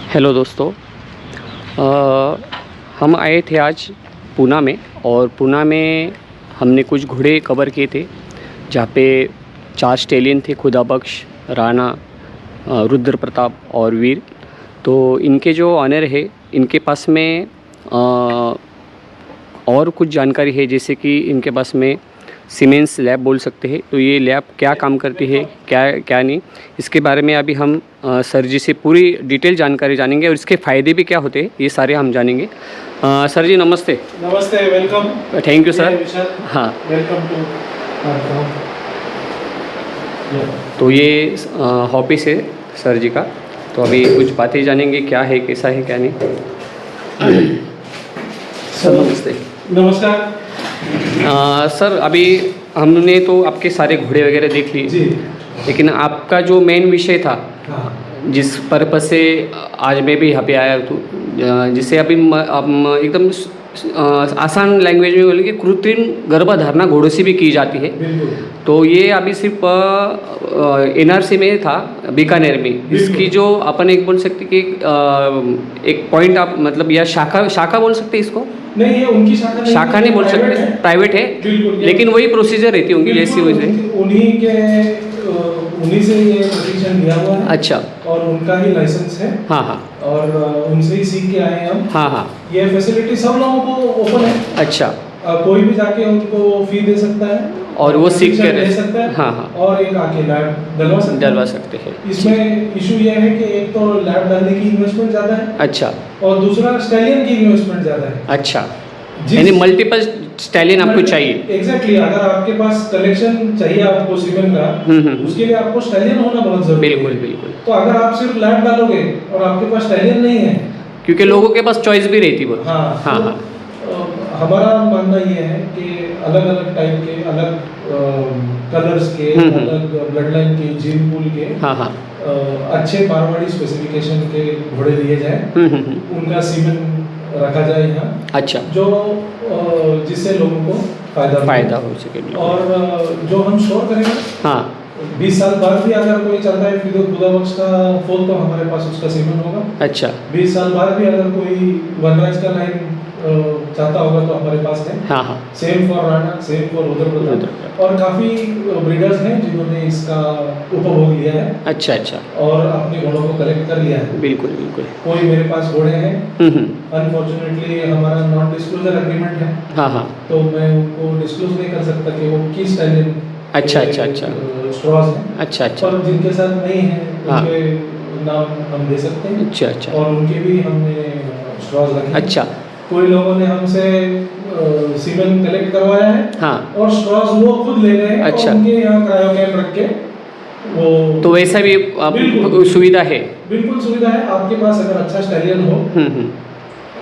Hello दोस्तों, हम आए थे आज पूना में। और पूना में हमने कुछ घोड़े कवर किए थे जहाँ पे 4 स्टेलियन थे, खुदा बख्श, राणा, रुद्र प्रताप और वीर। तो इनके जो ऑनर है, इनके पास में और कुछ जानकारी है, जैसे कि इनके पास में सीमेंस लैब बोल सकते हैं। तो ये लैब क्या काम करती है, क्या नहीं, इसके बारे में अभी हम सर जी से पूरी डिटेल जानकारी जानेंगे और इसके फ़ायदे भी क्या होते हैं, ये सारे हम जानेंगे। सर जी नमस्ते। नमस्ते, वेलकम। Thank you sir. हाँ, वेलकम टू। तो ये ऑफिस है सर जी का। तो अभी कुछ बातें जानेंगे, क्या है, कैसा है, क्या नहीं। सर नमस्ते। नमस्कार। सर अभी हमने तो आपके सारे घोड़े वगैरह देख लिए जी। लेकिन आपका जो मेन विषय था, हाँ। जिस पर्पस से आज मैं भी यहाँ पे आया तो जिससे अभी हम एकदम आसान लैंग्वेज में बोलेंगे, कृत्रिम गर्भधारणा घोड़ों से भी की जाती है। बिल्कुल। तो ये अभी सिर्फ NRC में था, बीकानेर में। इसकी जो अपन एक बोल सकते कि एक पॉइंट आप मतलब या शाखा बोल सकते इसको। नहीं, ये उनकी शाखा नहीं बोल सकते, प्राइवेट है। लेकिन वही प्रोसीजर रहती होंगी जैसी वैसे। उन्हीं से ये प्रशिक्षण दिया हुआ है। अच्छा। और उनका ही लाइसेंस है। हाँ हाँ। और उनसे ही सीख के आए हैं हम। हाँ हाँ। ये फैसिलिटी सब लोगों को ओपन है। अच्छा। कोई भी जाके उनको फी दे सकता है और वो सीख कर ले सकता है। हाँ हाँ। और एक आके लैब डलवा सकते हैं। इसमें इशू ये है कि एक तो लैब डालने की इन्वेस्टमेंट ज़्यादा है। अच्छा। और दूसरा स्टैलियन की इन्वेस्टमेंट ज़्यादा है। अच्छा, यानी मल्टीपल स्टैलियन आपको चाहिए। एग्जैक्टली। अगर आपके पास कलेक्शन चाहिए आपको सीमेंट का, उसके लिए आपको स्टैलियन होना बहुत जरूरी है। बिल्कुल बिल्कुल। तो अगर आप सिर्फ लैब डालोगे और आपके पास स्टैलियन नहीं है, क्योंकि लोगों के पास चॉइस भी रहती है। हाँ हाँ तो, हाँ। हमारा मानना ये है कि अलग अलग टाइप के, अलग कलर्स के, अलग ब्लड लाइन के, जीन पूल के, हाँ हाँ, अच्छे मारवाड़ी स्पेसिफिकेशन के घोड़े लिए जाए। उनका सीमेंट रखा जाए यहाँ। अच्छा। जो जिससे लोगों को फायदा हो सके। और जो हम स्टोर करेंगे, हाँ, 20 साल बाद भी अगर कोई चलता है खुदा बख्श का फोल, तो हमारे पास उसका सीमेंट होगा। अच्छा। 20 साल बाद भी अगर कोई वनराज का लाइन चाहता होगा तो हमारे पास है। हाँ हाँ। Same for Rana, same for Rudra Pratap. और काफ़ी ब्रीडर्स हैं जिन्होंने इसका उपभोग लिया है। अच्छा अच्छा। और अपने घोड़ों को कलेक्ट कर लिया है। बिल्कुल बिल्कुल। कोई मेरे पास घोड़े हैं, अनफॉर्चुनेटली हमारा नॉन डिस्क्लोजर एग्रीमेंट है। हाँ हाँ। तो मैं उनको डिस्क्लोज नहीं कर सकता कि वो किस स्टाइल। अच्छा अच्छा अच्छा। स्ट्रॉज हैं। अच्छा अच्छा। और जिनके साथ नहीं है उनके नाम हम दे सकते हैं। अच्छा अच्छा। और उनके भी हमने स्ट्रॉज रखे। अच्छा। कोई लोगों ने हमसे सीमेंट कलेक्ट करवाया है। हाँ। और स्ट्रॉज वो खुद ले गए। अच्छा। और उनके यहाँ क्रायो कैन रख के वो। तो वैसा भी सुविधा है। बिल्कुल सुविधा है। आपके पास अगर अच्छा स्टैलियन हो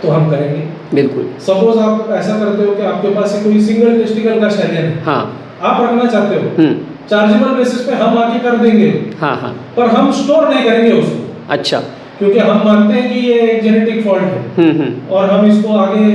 तो हम करेंगे। बिल्कुल। सपोज आप ऐसा करते हो कि आपके पास कोई सिंगल टेस्टिकल का स्टैलियन है। हाँ। आप रखना चाहते हो, चार्जेबल बेसिस पे हम आगे कर देंगे। हाँ हाँ। पर हम स्टोर नहीं करेंगे उसको। अच्छा। क्योंकि हम मानते हैं कि ये एक जेनेटिक फॉल्ट है। और हम इसको आगे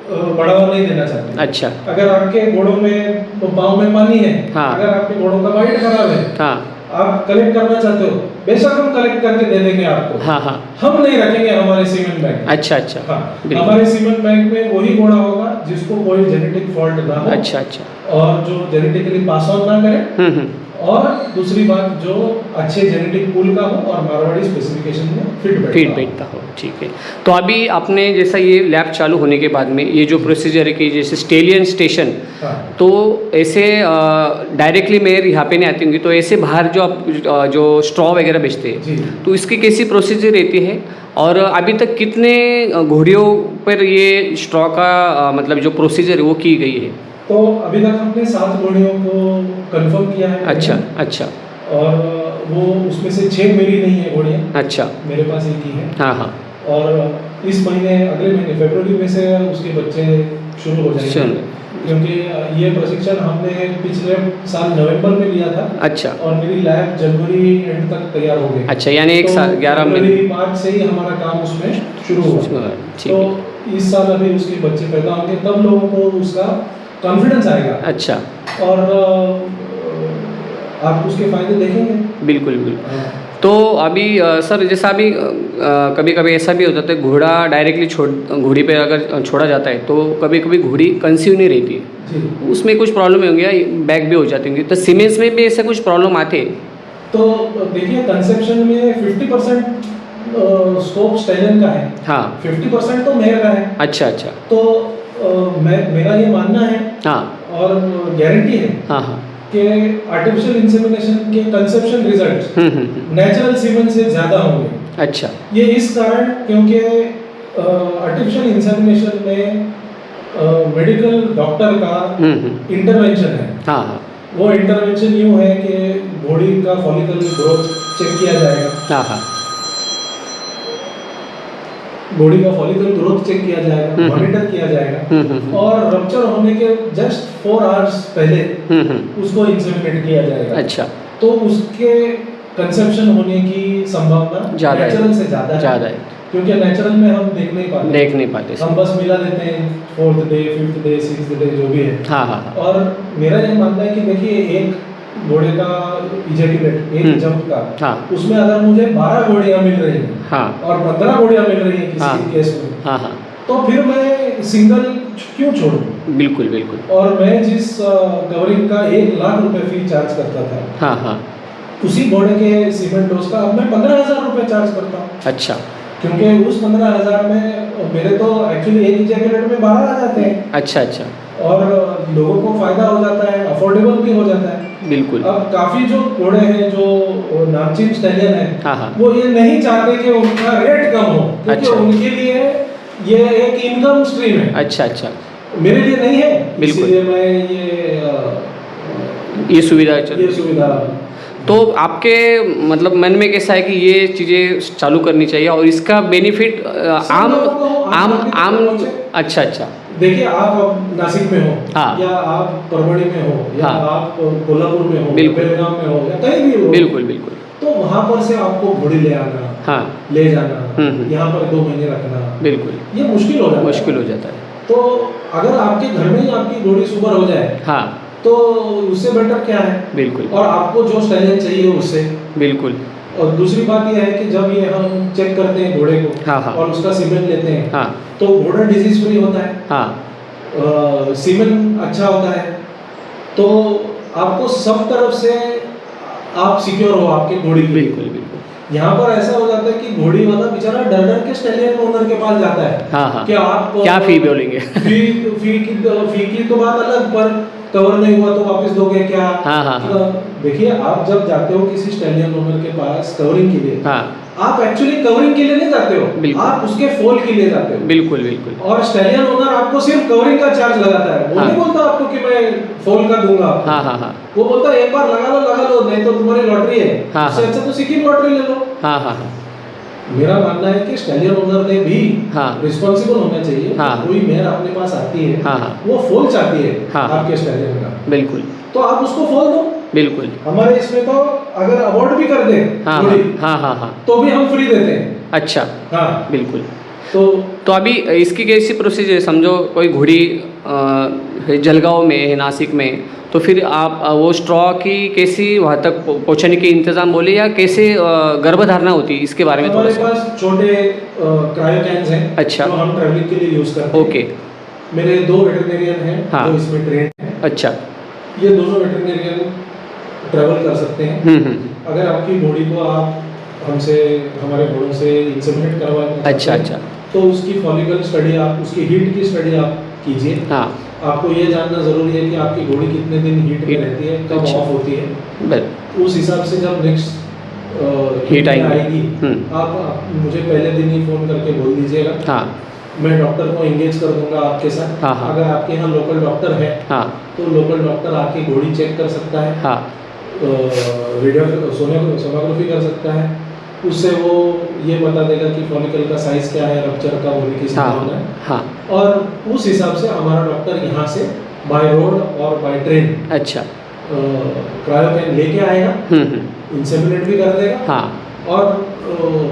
बढ़ावा नहीं देना चाहते। अच्छा। अगर आपके घोड़ों में तो पाँव में पानी है। हाँ। अगर आपके घोड़ों का वाइट खराब है। हाँ। आप कलेक्ट करना चाहते हो, बेशक हम कलेक्ट करके दे देंगे आपको। हाँ हाँ। हम नहीं रखेंगे हमारे सीमेंट बैंक। अच्छा अच्छा। हाँ, हमारे सीमेंट बैंक में वही घोड़ा होगा जिसको कोई जेनेटिक फॉल्ट ना हो। अच्छा अच्छा। और जो जेनेटिकली पास ऑन ना करे। और दूसरी बात, जो अच्छे जेनेटिक पूल का हो और मारवाड़ी स्पेसिफिकेशन में फिट बैठता हो। ठीक है। तो अभी आपने जैसा ये लैब चालू होने के बाद में ये जो प्रोसीजर है कि जैसे स्टेलियन स्टेशन, तो ऐसे डायरेक्टली मेयर यहाँ पे नहीं आती होंगी, तो ऐसे बाहर जो आप जो स्ट्रॉ वगैरह बेचते हैं, तो इसकी कैसी प्रोसीजर रहती है? और अभी तक कितने घोड़ियों पर ये स्ट्रॉ का मतलब जो प्रोसीजर है वो की गई है? तो अभी तक हमने 7 घोड़ियों को कंफर्म किया है। अच्छा अच्छा। और वो उसमें से 6 मेरी नहीं है घोड़ियाँ। अच्छा। मेरे पास एक ही है। हाँ हाँ। और इस महीने, अगले महीने फरवरी में से उसके बच्चे शुरू हो जाएंगे। क्योंकि ये प्रशिक्षण हमने पिछले साल नवंबर में लिया था। अच्छा। और मेरी लैब जनवरी एंड तक तैयार हो गई। अच्छा, यानी एक साल 11 महीने, मार्च से ही हमारा काम उसमें शुरू हुआ। तो इस साल अभी उसके बच्चे पैदा होंगे, तब लोगों को उसका कॉन्फिडेंस आएगा। अच्छा। और आप उसके फायदे देखेंगे। बिल्कुल बिल्कुल। तो अभी सर जैसा अभी कभी कभी ऐसा भी होता है घोड़ा डायरेक्टली घोड़ी पे अगर छोड़ा जाता है तो कभी कभी घोड़ी कंसीव नहीं रहती है, जी। उसमें कुछ प्रॉब्लम होंगी या बैक भी हो जाती होंगी, तो सीमेंस में भी ऐसे कुछ प्रॉब्लम आते हैं? तो देखिए कंसेप्शन में 50% स्कोप स्टेलियन का है, हाँ 50% तो मेयर का है। अच्छा अच्छा। तो मेरा ये मानना है हाँ और गारंटी है हाँ हाँ कि आर्टिफिशियल इंसेमिनेशन के कंसेप्शन रिजल्ट्स नेचुरल सीमेन से ज़्यादा होंगे। अच्छा ये इस कारण क्योंकि आर्टिफिशियल इंसेमिनेशन में मेडिकल डॉक्टर का इंटरवेंशन है। हाँ हाँ वो इंटरवेंशन यूँ है कि घोड़ी का फॉलिकल ग्रोथ चेक किया जाएगा, हाँ हाँ बॉडी का फॉलिकल ग्रोथ चेक किया जाएगा, मॉनिटर किया जाएगा और रप्चर होने के जस्ट 4 आवर्स पहले उसको इंसेमिनेट किया जाएगा। अच्छा तो उसके कंसेप्शन होने की संभावना नेचुरल से ज़्यादा है क्योंकि नेचुरल में हम देख नहीं पाते हम बस मिला देते हैं 4th day 5th day 6th day जो भी है। हाँ हाँ और मेरा ये मानना है कि देखिए एक घोड़े का इजैक्यूलेट एक जंप का, हाँ उसमें अगर मुझे 12 घोड़ियां मिल रही हैं हाँ और 15 घोड़ियां मिल रही हैं किसी केस में, हाँ हाँ तो फिर मैं सिंगल क्यों छोड़ूं? बिल्कुल बिल्कुल। और मैं जिस कवरिंग का 1 लाख रुपए फी चार्ज करता था, हाँ हाँ उसी घोड़े के सीमेंट डोज का अब मैं 15,000 रुपए चार्ज करता हूँ। अच्छा क्योंकि उस 15,000 में मेरे तो एक्चुअली एक इजैक्यूलेट में 12 आ जाते हैं। अच्छा अच्छा। और लोगों को फायदा हो जाता है, अफोर्डेबल भी हो जाता है। बिल्कुल। अब काफी जो घोड़े हैं जो नामचीन स्टैलियन है, हाँ हाँ वो ये नहीं चाहते कि उनका रेट कम हो क्योंकि अच्छा। उनके लिए ये एक इनकम स्ट्रीम है। अच्छा अच्छा। मेरे लिए नहीं है, बिल्कुल। इसलिए मैं ये सुविधा तो आपके मतलब मन में कैसा है कि ये चीज़ें चालू करनी चाहिए और इसका बेनिफिट आम अच्छा अच्छा। देखिए आप नासिक में हो, हाँ। या आप परभणी में हो, या हाँ। आप कोल्हापुर में हो, बिल्कुल। बेलगाम में हो, या कहीं भी हो, बिल्कुल बिल्कुल। तो वहाँ पर से आपको घोड़ी ले आना, हाँ ले जाना, यहाँ पर 2 महीने रखना, बिल्कुल ये मुश्किल हो जाता है। तो अगर आपके घर में ही आपकी घोड़ी सुपर हो जाए, हाँ तो उससे बेटर क्या है? बिल्कुल। और आपको जो स्टाइलिंग चाहिए उससे बिल्कुल। और दूसरी बात यह है कि जब ये हम चेक करते हैं घोड़े को, हाँ हाँ और उसका सीमेन लेते हैं, हाँ तो घोड़ा डिजीज फ्री होता है, हाँ सीमेन अच्छा होता है, तो आपको सब तरफ से आप सिक्योर हो आपके घोड़ी के लिए। बिल्कुल बिल्कुल। यहाँ पर ऐसा हो जाता है कि घोड़ी वाला बेचारा डर डर के स्टैलियन ओनर के पास जाता है। हाँ हाँ कि आप क्या फी बोलेंगे? फी की तो बात अलग, पर कवर नहीं हुआ तो वापस दोगे क्या? हाँ हाँ हाँ। देखिए आप जब जाते हो किसी स्टैलियन ओनर के पास कवरिंग के लिए, हाँ आप एक्चुअली कवरिंग के लिए नहीं जाते हो, बिल्कुल। आप उसके फोल के लिए जाते हो। बिल्कुल बिल्कुल। और स्टैलियन ओनर आपको सिर्फ कवरिंग का चार्ज लगाता है, वो हाँ। नहीं बोलता आपको कि मैं फोल का दूंगा आपको। हाँ हाँ हाँ वो बोलता है एक बार लगा लो नहीं तो तुम्हारी लॉटरी है। हाँ, उससे हाँ। अच्छा तो सिक्किम लॉटरी ले लो। हाँ हाँ हाँ मेरा मानना है कि स्टैलियन ओनर ने भी हाँ। रिस्पॉन्सिबल होना चाहिए। हाँ। कोई मेयर अपने पास आती है, हाँ हाँ वो फोल चाहती है हाँ। आपके स्टैलियन का, बिल्कुल तो आप उसको फोल दो। बिल्कुल। हमारे इसमें तो अगर अवार्ड भी कर दे हाँ घोड़ी, हाँ हाँ हाँ तो भी हम फ्री देते हैं। अच्छा हाँ बिल्कुल। तो अभी इसकी कैसी प्रोसीजर है? समझो कोई घोड़ी जलगांव में है, नासिक में, तो फिर आप वो स्ट्रॉ की कैसी वहाँ तक पहुँचाने के इंतज़ाम बोले या कैसे गर्भधारणा होती है, इसके बारे में थोड़ा हमारे सा। पास छोटे क्रायो कैन्स हैं। अच्छा। जो हम ट्रैवलिंग के लिए यूज करते हैं। ओके। मेरे 2 वेटरनेरियन हैं। हाँ। जो इसमें ट्रेन हैं। अच्छा। ये दोनों वेटरनेरियन ट्रैवल कर सकते हैं। अगर आपकी घोड़ी को आप हमसे हमारे घोड़ों से इंसेमिनेट करवाना अच्छा अच्छा। तो उसकी फॉलिकल स्टडी आप उसकी हीट की स्टडी आप कीजिए। हाँ आपको ये जानना जरूरी है कि आपकी घोड़ी कितने दिन हीट में रहती है, कब अच्छा। ऑफ होती है। उस हिसाब से जब नेक्स्ट हीट आएगी, आप मुझे पहले दिन ही फोन करके बोल दीजिएगा। हाँ मैं डॉक्टर को एंगेज कर दूंगा आपके साथ। हाँ, हाँ। अगर आपके यहाँ लोकल डॉक्टर है, हाँ तो लोकल डॉक्टर आके घोड़ी चेक कर सकता है। हाँ रेडियो सोनोग्राफी कर सकता है। उससे वो ये बता देगा कि फॉलिकल का साइज क्या है, रप्चर का होने की संभावना है। हाँ और उस हिसाब से हमारा डॉक्टर यहाँ से बाय रोड और बाय ट्रेन अच्छा क्रायो कैन लेके आएगा, इंसेमिनेट भी कर देगा। हाँ और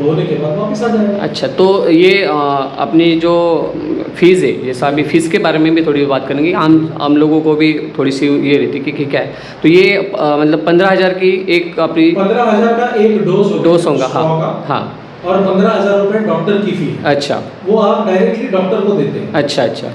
होने के बाद वापस आ जाएगा। अच्छा, तो ये अपनी जो फ़ीस है, जैसा अभी फ़ीस के बारे में भी थोड़ी बात करेंगे, आम लोगों को भी थोड़ी सी ये रहती है कि क्या है, तो ये मतलब 15,000 की एक अपनी 15,000 का एक डोज होगा। हाँ हाँ। और 15,000 रुपये डॉक्टर की फी। अच्छा, वो आप डायरेक्टली डॉक्टर को देते हैं। अच्छा अच्छा।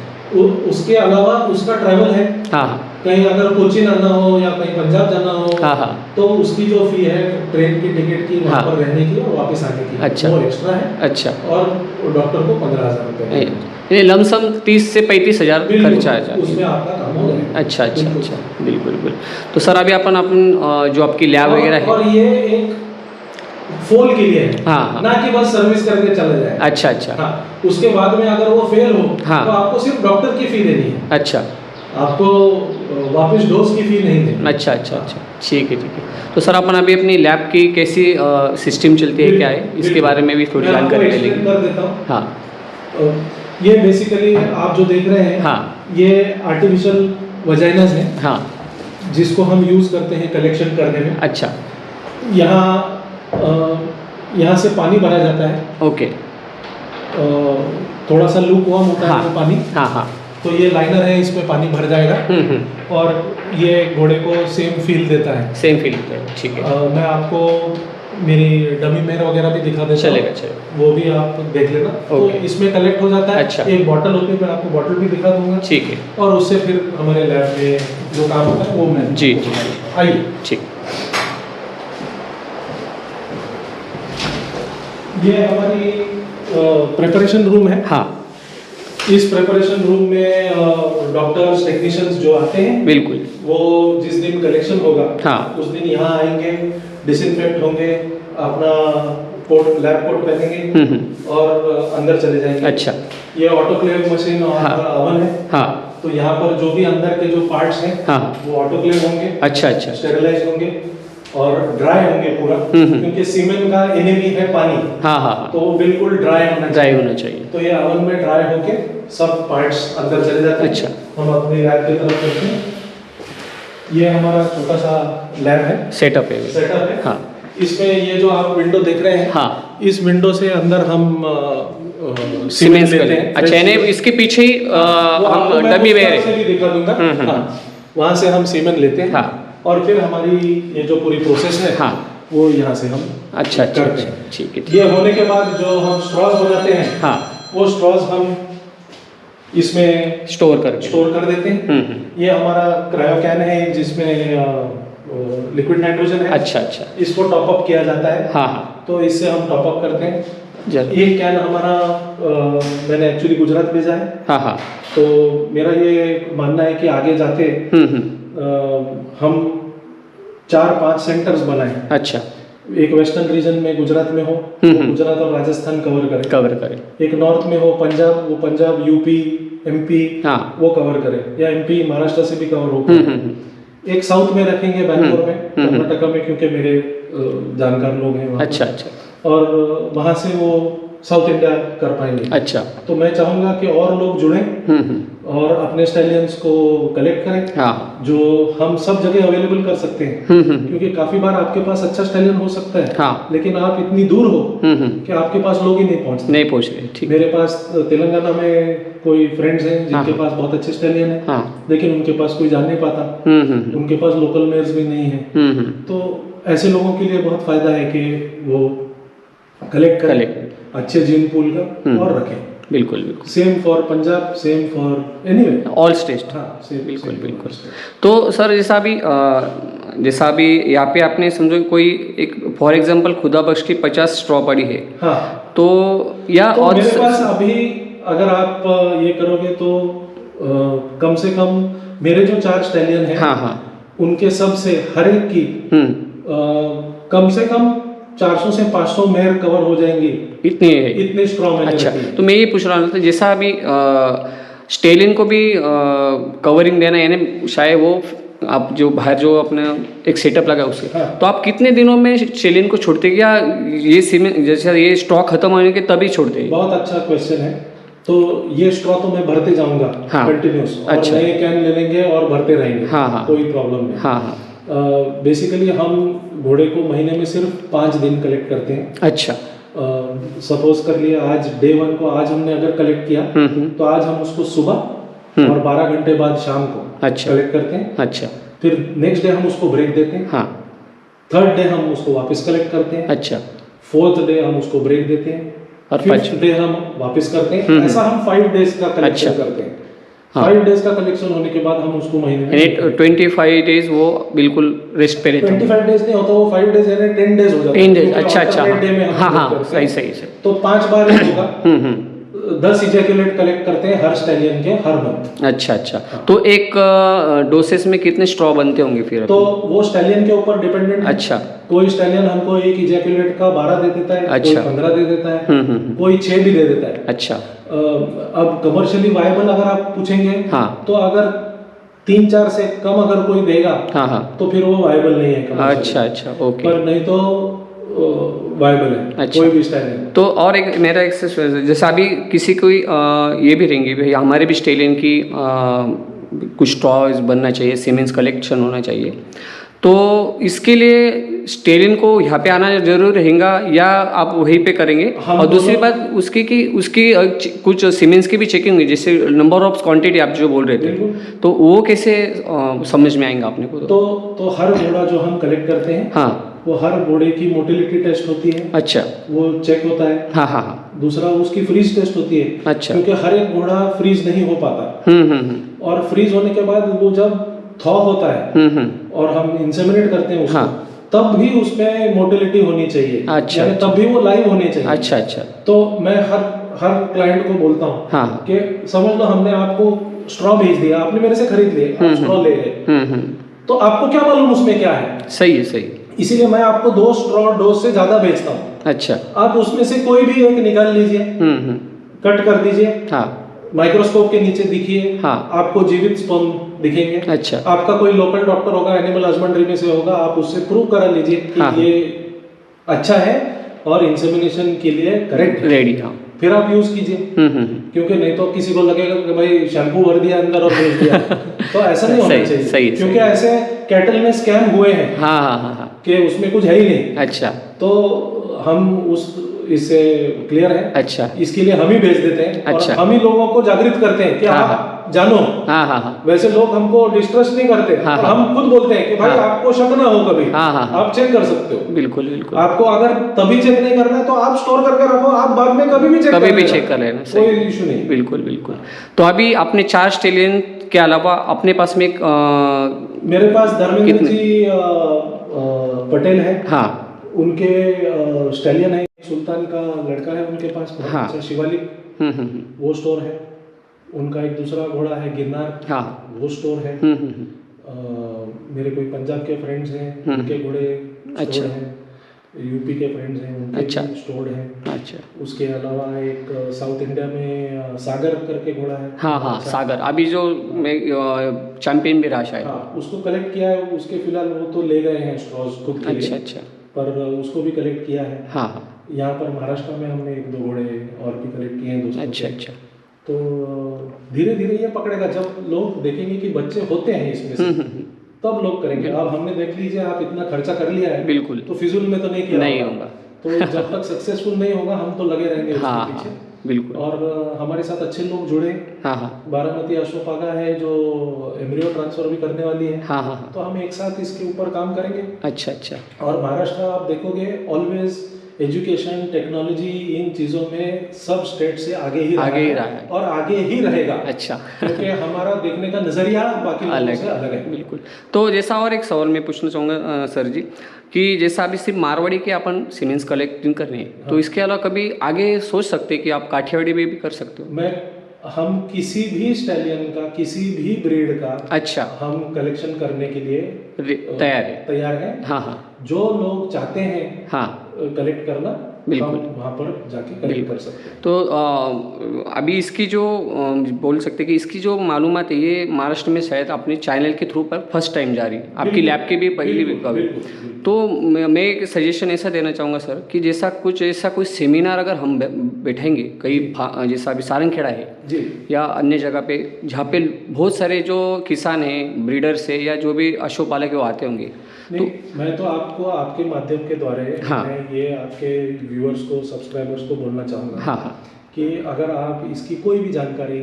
उसके अलावा उसका ट्रैवल है। हाँ हाँ कहीं अगर कोचिन आना हो या कहीं पंजाब जाना हो, हाँ हाँ, तो उसकी जो फी है ट्रेन की टिकट की, वहाँ हाँ। पर रहने की और वापस आने की, अच्छा। वो एक्स्ट्रा है। अच्छा, और डॉक्टर को 15,000 रुपये ये लमसम 30 से 35,000 खर्चा आ जाता है। उसमें आपका काम हो जाएगा। अच्छा अच्छा अच्छा, बिल्कुल बिल्कुल। तो सर अभी अपन जो आपकी लैब वगैरह है, और ये एक फोल के लिए है, हाँ हाँ, ना कि बस सर्विस करके चले जाए। अच्छा अच्छा, हाँ, उसके बाद में अगर वो फेल हो, हाँ। तो आपको सिर्फ डॉक्टर की फी देनी है, अच्छा आपको वापस डोज की फी नहीं देनी। अच्छा अच्छा अच्छा, ठीक है ठीक है। तो सर अपन अभी अपनी लैब की कैसी सिस्टम चलती है, क्या है, इसके बारे में भी थोड़ी जानकारी ले लेंगे। कर देता हूँ। हाँ, ये बेसिकली आप जो देख रहे हैं, हाँ, ये आर्टिफिशियल वजाइनास है, हाँ, जिसको हम यूज करते हैं कलेक्शन करने में। अच्छा, यहाँ से पानी भरा जाता है। ओके, थोड़ा सा लूक वार्म होता है हाँ, वो पानी। हाँ हाँ, तो ये लाइनर है, इसमें पानी भर जाएगा और ये घोड़े को सेम फील देता है। सेम फील होता है, ठीक है। मैं आपको मेरी डमी मेयर वगैरह भी दिखा देता हूँ। चलेगा चलेगा, वो भी आप देख लेना। तो इसमें कलेक्ट हो जाता है। अच्छा। एक बॉटल होती है, मैं आपको बॉटल भी दिखा दूंगा। ठीक है, और उससे फिर हमारे लैब में जो काम होता है वो मैं जी जी, आइए। ठीक। ये हमारी प्रिपरेशन रूम है। हाँ, इस प्रिपरेशन रूम में डॉक्टर्स टेक्नीशियंस जो आते हैं, बिल्कुल, वो जिस दिन कलेक्शन होगा, हाँ, उस दिन यहाँ आएंगे, डिसइंफेक्ट होंगे, अपना कोट, लैब कोट पहनेंगे और अंदर चले जाएंगे। अच्छा, ये ऑटोक्लेव मशीन और हाँ, ओवन है। हाँ, तो यहाँ पर जो भी अंदर के जो पार्ट्स हैं, हाँ, वो ऑटोक्लेव होंगे। अच्छा अच्छा, स्टेरिलाइज होंगे और ड्राई होंगे पूरा, क्योंकि सीमेंट का एनिमी है पानी। हाँ हाँ, तो वो बिल्कुल ड्राई होना चाहिए। ड्राई होना चाहिए। तो ये ओवन में ड्राई होके सब पार्ट्स अंदर चले जाते हैं। अच्छा, हम अपनी लैब की तरफ चलते हैं। ये हमारा छोटा सा लैब है, सेटअप है। हाँ, इसमें ये जो आप विंडो देख रहे हैं, हाँ, इस विंडो से अंदर हम सीमेंट लेते हैं। अच्छा, यानी इसके पीछे ही हम डमी वेयर से भी दिखा दूंगा। वहाँ से हम सीमेंट लेते हैं। हाँ, और फिर हमारी ये जो पूरी प्रोसेस है, हाँ, वो यहाँ से हम अच्छा अच्छा, करते हैं। ठीक है। ये होने के बाद जो हम स्ट्रॉज बनाते हैं, हाँ, वो स्ट्रॉज हम इसमें स्टोर कर देते हैं। ये हमारा क्रायो कैन है, जिसमें लिक्विड नाइट्रोजन है। अच्छा अच्छा, इसको टॉप अप किया जाता है। हाँ हाँ, तो इससे हम टॉप अप करते हैं। जरूर। एक कैन हमारा मैंने एक्चुअली गुजरात भेजा है। हाँ हाँ, तो मेरा ये मानना है कि आगे जाके हम 4-5 सेंटर्स बनाएं। अच्छा, एक वेस्टर्न रीजन में गुजरात में हो, गुजरात और राजस्थान कवर करें। एक नॉर्थ में हो पंजाब, वो पंजाब, यूपी, एमपी, हाँ, वो कवर करे, या एमपी महाराष्ट्र से भी कवर हो। एक साउथ में रखेंगे, बैंगलोर में, कर्नाटका में, क्योंकि मेरे जानकार लोग हैं वहाँ। अच्छा अच्छा, और वहाँ से वो साउथ इंडिया कर पाएंगे। अच्छा, तो मैं चाहूँगा कि और लोग जुड़ें और अपने स्टैलियंस को कलेक्ट करें। हाँ, जो हम सब जगह अवेलेबल कर सकते हैं। क्योंकि काफी बार आपके पास अच्छा स्टैलियन हो सकता है, हाँ, लेकिन आप इतनी दूर हो कि आपके पास लोग ही नहीं पहुँच रहे। ठीक, मेरे पास तेलंगाना में कोई फ्रेंड्स हैं जिनके पास बहुत अच्छे स्टैलियन है, हाँ, लेकिन उनके पास कोई जान नहीं पाता, उनके पास लोकल मेयर्स भी नहीं है। तो ऐसे लोगों के लिए बहुत फायदा है कि वो कलेक्ट करें अच्छे जीन पूल का और रखें। बिल्कुल बिल्कुल, same for Punjab, same for anyway, all state. हाँ, बिल्कुल बिल्कुल। तो सर जैसा अभी यहाँ पे आपने समझो कोई एक फॉर एग्जांपल खुदा बख्श की 50 स्ट्रॉ पड़ी है, हाँ, तो या तो और मेरे पास अभी अगर आप ये करोगे तो कम से कम मेरे जो 4 स्टैलियन हैं, हाँ हाँ, उनके सब से हर एक की कम से कम 400 से 500 मेयर कवर हो जाएंगी। इतने स्ट्रॉन्ग है। अच्छा, तो मैं ये पूछ रहा था जैसा अभी स्टेलियन को भी कवरिंग देना, यानी शायद वो आप जो बाहर जो अपना एक सेटअप लगा उससे, हाँ, तो आप कितने दिनों में स्टेलियन को छोड़ते हैं, या ये सीमेंट जैसे ये स्टॉक खत्म होने के तभी छोड़ते हैं? बहुत अच्छा क्वेश्चन है। तो ये स्ट्रॉ तो मैं भरते जाऊंगा, हाँ, कंटिन्यूस, और अच्छा, नए कैन ले लेंगे और भरते रहेंगे, हाँ हाँ, कोई प्रॉब्लम नहीं। हाँ हाँ, बेसिकली हम घोड़े को महीने में सिर्फ 5 दिन कलेक्ट करते हैं। अच्छा। सपोज कर लिए आज डे 1 को आज हमने अगर कलेक्ट किया तो आज हम उसको सुबह और 12 घंटे बाद शाम को कलेक्ट करते हैं। अच्छा। फिर नेक्स्ट डे हम उसको ब्रेक देते हैं। हाँ। थर्ड डे हम उसको वापस कलेक्ट करते हैं। अच्छा। फोर्थ डे हम उसको ब्रेक देते हैं और फिफ्थ डे हम वापस करते हैं। ऐसा हम 5 डेज का कलेक्शन करते हैं। 5 डेज का कलेक्शन होने के बाद हम उसको महीने में 25 डेज वो बिल्कुल रेस्ट पे रहते हैं। 25 डेज नहीं होता, वो 5 डेज यानी 10 डेज हो जाता है। 10 डेज। अच्छा। हाँ, सही। तो 5 बार ही होगा। 10 इजैकुलेट कलेक्ट करते हैं हर स्टैलियन के हर मंथ। अच्छा। तो एक डोसेस में कितने स्ट्रॉ बनते होंगे फिर? तो वो स्टैलियन के ऊपर डिपेंडेंट है। अच्छा। कोई स्टैलियन हमको एक इजैकुलेट का 12 दे देता है। अच्छा। कोई 15 दे देता है। कोई 6 भी दे देता है। अच्छा। अब कमर्शियली वायबल अगर आप पूछेंगे तो अगर 3-4 से कम अगर कोई देगा तो फिर वो वायबल नहीं है। अच्छा, ओके। पर नहीं तो वायबल है। अच्छा। कोई भी स्टाइल है। तो और एक मेरा एक जैसा अभी किसी कोई ये भी रहेंगे भाई हमारे भी स्टेलियन की कुछ स्ट्रॉज बनना चाहिए, सीमेंस कलेक्शन होना चाहिए, तो इसके लिए स्टेलियन को यहाँ पे आना जरूर रहेगा या आप वहीं पे करेंगे? और दूसरी बात उसकी कुछ सीमेंस की भी चेकिंग हुई, जैसे नंबर ऑफ क्वांटिटी आप जो बोल रहे थे, तो वो कैसे समझ में आएंगा अपने को? तो हर घोड़ा जो हम कलेक्ट करते हैं, हाँ, वो हर घोड़े की मोटिलिटी टेस्ट होती है। अच्छा। वो चेक होता है। हाँ। दूसरा उसकी फ्रीज टेस्ट होती है। अच्छा। क्योंकि हर एक घोड़ा फ्रीज नहीं हो पाता। और फ्रीज होने के बाद वो जब थॉ होता है और हम इंसेमिनेट करते हैं उसको, तब भी उसमें मोटिलिटी होनी चाहिए। अच्छा। यानी तब भी वो लाइव होने चाहिए। अच्छा। तो मैं हर क्लाइंट को बोलता हूँ कि समझ लो हमने आपको स्ट्रॉ भेज दिया, आपने मेरे से खरीद लिए, स्ट्रॉ ले गए, तो आपको क्या मालूम उसमें क्या है? सही। इसीलिए मैं आपको 2 स्ट्रॉ डोज से ज्यादा बेचता हूँ। अच्छा। आप उसमें से कोई भी एक निकाल लीजिए, कट कर दीजिए, माइक्रोस्कोप के नीचे दिखिए, आपको जीवित स्पर्म दिखेंगे। अच्छा। आपका कोई लोकल डॉक्टर होगा, एनिमल हस्बेंड्री में से होगा, आप उससे प्रूव करा लीजिए कि ये अच्छा है और इंसेमिनेशन के लिए करेक्ट रेडी। फिर आप यूज कीजिए। क्योंकि नहीं तो किसी को लगेगा कि भाई शैम्पू भर दिया अंदर और भेज दिया, तो ऐसा नहीं होना चाहिए। सही। क्योंकि ऐसे कैटल में स्कैम हुए हैं। हाँ। कि उसमें कुछ है ही नहीं। अच्छा। तो हम इससे क्लियर है। अच्छा। इसके लिए हम ही भेज देते हैं। अच्छा। और हम ही लोगों को जागृत करते हैं कि आप जानो। हाँ। वैसे लोग हमको डिस्ट्रस्ट नहीं करते। हम खुद बोलते हैं कि भाई आपको शक ना हो कभी, आप चेक कर सकते हो। बिल्कुल। आपको अगर तभी चेक नहीं करना है तो आप स्टोर करके रखो, आप बाद में कभी भी चेक कर लेना, कोई इशू नहीं। बिल्कुल। तो अभी आपने 4 स्टेलियन के अलावा अपने पास में मेरे पास धर्मेंद्र जी पटेल है। हाँ। उनके स्टेलियन है, सुल्तान का लड़का है उनके पास। हाँ। शिवालिक वो स्टोर है। उनका एक दूसरा घोड़ा है गिरनार। हाँ। वो स्टोर है। मेरे कोई पंजाब के फ्रेंड्स हैं, उनके घोड़े स्टोर हैं। यूपी के फ्रेंड्स हैं, उनके स्टोर है। अच्छा। उसके अलावा एक साउथ इंडिया में सागर करके घोड़ा है। हाँ, सागर अभी जो चैंपियन भी रहा शायद। हाँ, उसको कलेक्ट किया है। उसके फिलहाल वो तो ले गए हैं स्ट्रॉज खुद के लिए। अच्छा। पर उसको भी कलेक्ट किया है। हाँ। यहाँ पर महाराष्ट्र में हमने 1-2 घोड़े और भी कलेक्ट किए हैं दोस्तों। अच्छा। तो धीरे धीरे ये पकड़ेगा, जब लोग देखेंगे कि बच्चे होते हैं इसमें से, तब लोग करेंगे। अब हमने देख लीजिए, आप इतना खर्चा कर लिया है, बिल्कुल, तो फिजूल में तो नहीं किया, नहीं होगा। तो जब तक सक्सेसफुल नहीं होगा हम तो लगे रहेंगे उसके पीछे। बिल्कुल। और हमारे साथ अच्छे लोग जुड़े। बारामती अशोपागा है जो एम्ब्रियो ट्रांसफर भी करने वाली है। तो हम एक साथ इसके ऊपर काम करेंगे। अच्छा। और महाराष्ट्र आप देखोगे ऑलवेज एजुकेशन, टेक्नोलॉजी, इन चीजों में सब स्टेट से आगे ही रहा है और आगे ही रहेगा। अच्छा। क्योंकि हमारा देखने का नजरिया बाकी लोगों से अलग है। बिल्कुल। तो जैसा और एक सवाल मैं पूछना चाहूँगा सर जी, कि जैसा अभी सिर्फ मारवाड़ी के अपन सीमेंस कलेक्टिंग कर रहे हैं, तो इसके अलावा कभी आगे सोच सकते हैं कि आप काठियावाड़ी में भी कर सकते हो? हम किसी भी स्टैलियन का, किसी भी ब्रीड का, अच्छा, हम कलेक्शन करने के लिए तैयार है। हाँ। जो लोग चाहते हैं कलेक्ट करना, बिल्कुल। हम वहाँ पर जाके कलेक्ट कर सकते हैं। तो अभी इसकी जो बोल सकते हैं कि इसकी जो मालूमात है ये महाराष्ट्र में शायद अपने चैनल के थ्रू पर फर्स्ट टाइम जा रही है, आपकी लैब की भी पहली भी। तो मैं एक सजेशन ऐसा देना चाहूँगा सर कि जैसा कोई सेमिनार अगर हम बैठेंगे कहीं जैसा अभी सारंगखेड़ा है जी, या अन्य जगह पे जहाँ पे बहुत सारे जो किसान हैं, ब्रीडर्स है या जो भी पशुपालक है वो आते होंगे। नहीं, मैं तो आपको आपके माध्यम के द्वारा हाँ। मैं ये आपके व्यूअर्स को, सब्सक्राइबर्स को बोलना चाहूँगा हाँ हाँ कि अगर आप इसकी कोई भी जानकारी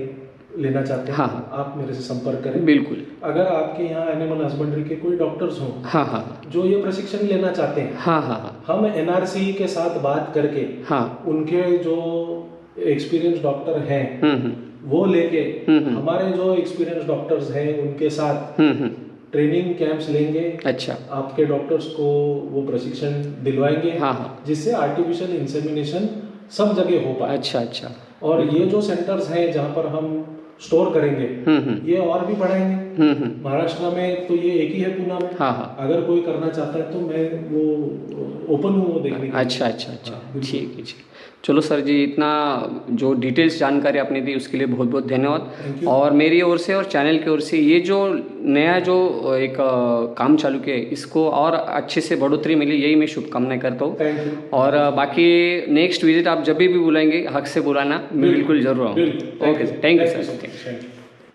लेना चाहते हैं, हाँ। आप मेरे से संपर्क करें। बिल्कुल। अगर आपके यहाँ एनिमल हस्बेंड्री के कोई डॉक्टर्स हों हाँ हाँ जो ये प्रशिक्षण लेना चाहते हैं, हाँ हाँ हाँ हम एनआरसी के साथ बात करके हाँ उनके जो एक्सपीरियंस डॉक्टर हैं वो लेके हमारे जो एक्सपीरियंस डॉक्टर्स हैं उनके साथ ट्रेनिंग कैंप्स लेंगे। अच्छा। आपके डॉक्टर्स को वो प्रशिक्षण दिलवाएंगे। हाँ हाँ। जिससे आर्टिफिशियल इंसेमिनेशन सब जगह हो पाए। अच्छा अच्छा। और ये जो सेंटर्स हैं जहाँ पर हम स्टोर करेंगे ये और भी बढ़ाएंगे। महाराष्ट्र में तो ये एक ही है पूना में। हाँ हाँ। अगर कोई करना चाहता है तो मैं वो ओपन हूँ वो देखने के लिए। अच्छा अच्छा अच्छा, ठीक है जी। चलो सर जी, इतना जो डिटेल्स जानकारी आपने दी उसके लिए बहुत बहुत धन्यवाद। और मेरी ओर से और चैनल की ओर से ये जो नया जो एक काम चालू किया है इसको और अच्छे से बढ़ोतरी मिले यही मैं शुभकामनाएं करता हूँ। और बाकी नेक्स्ट विजिट आप जब भी बुलाएंगे हक से बुलाना, मैं बिल्कुल जरूर आऊँगा। Okay, thank you sir.